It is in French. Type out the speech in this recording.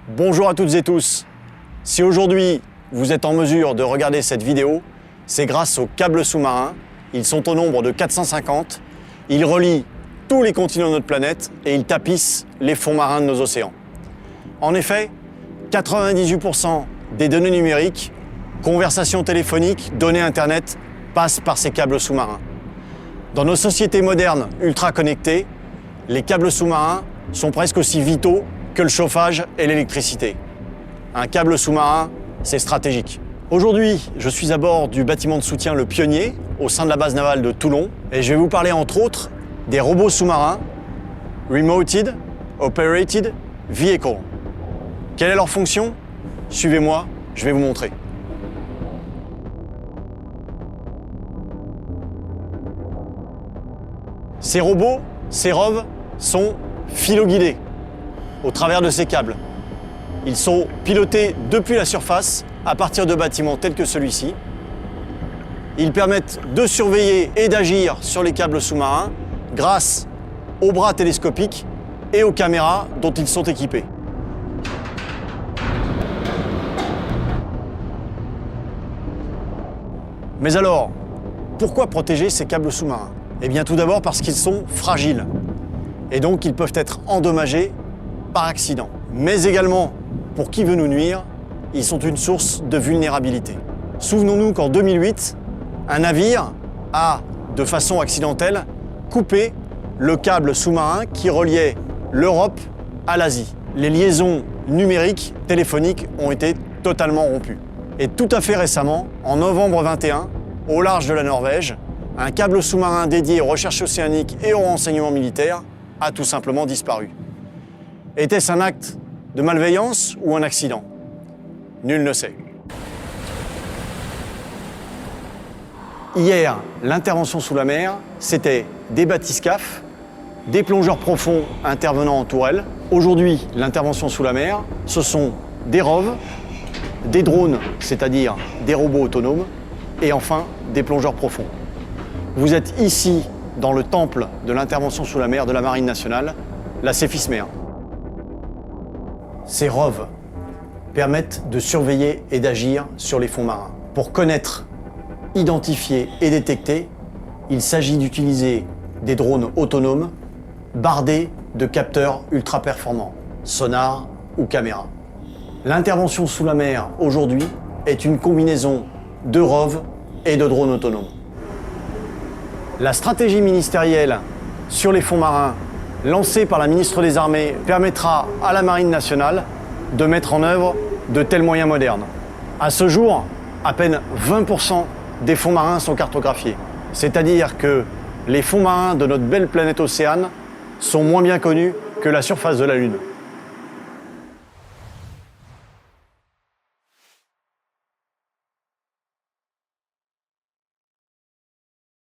Bonjour à toutes et tous. Si aujourd'hui vous êtes en mesure de regarder cette vidéo, c'est grâce aux câbles sous-marins. Ils sont au nombre de 450. Ils relient tous les continents de notre planète et ils tapissent les fonds marins de nos océans. En effet, 98% des données numériques, conversations téléphoniques, données Internet passent par ces câbles sous-marins. Dans nos sociétés modernes ultra connectées, les câbles sous-marins sont presque aussi vitaux que le chauffage et l'électricité. Un câble sous-marin, c'est stratégique. Aujourd'hui, je suis à bord du bâtiment de soutien Le Pionnier, au sein de la base navale de Toulon, et je vais vous parler entre autres des robots sous-marins Remoted Operated Vehicle. Quelle est leur fonction? Suivez-moi, je vais vous montrer. Ces robots, ces ROV, sont filoguidés au travers de ces câbles. Ils sont pilotés depuis la surface à partir de bâtiments tels que celui-ci. Ils permettent de surveiller et d'agir sur les câbles sous-marins grâce aux bras télescopiques et aux caméras dont ils sont équipés. Mais alors, pourquoi protéger ces câbles sous-marins? Eh bien tout d'abord parce qu'ils sont fragiles et donc ils peuvent être endommagés par accident. Mais également, pour qui veut nous nuire, ils sont une source de vulnérabilité. Souvenons-nous qu'en 2008, un navire a, de façon accidentelle, coupé le câble sous-marin qui reliait l'Europe à l'Asie. Les liaisons numériques, téléphoniques ont été totalement rompues. Et tout à fait récemment, en novembre 21, au large de la Norvège, un câble sous-marin dédié aux recherches océaniques et au renseignement militaire a tout simplement disparu. Était-ce un acte de malveillance ou un accident? Nul ne sait. Hier, l'intervention sous la mer, c'était des bathyscaphes, des plongeurs profonds intervenant en tourelle. Aujourd'hui, l'intervention sous la mer, ce sont des ROV, des drones, c'est-à-dire des robots autonomes, et enfin des plongeurs profonds. Vous êtes ici dans le temple de l'intervention sous la mer de la Marine nationale, la Cefismer. Ces ROV permettent de surveiller et d'agir sur les fonds marins. Pour connaître, identifier et détecter, il s'agit d'utiliser des drones autonomes bardés de capteurs ultra performants, sonars ou caméras. L'intervention sous la mer aujourd'hui est une combinaison de ROV et de drones autonomes. La stratégie ministérielle sur les fonds marins lancée par la ministre des Armées permettra à la Marine nationale de mettre en œuvre de tels moyens modernes. À ce jour, à peine 20% des fonds marins sont cartographiés. C'est-à-dire que les fonds marins de notre belle planète Océane sont moins bien connus que la surface de la Lune.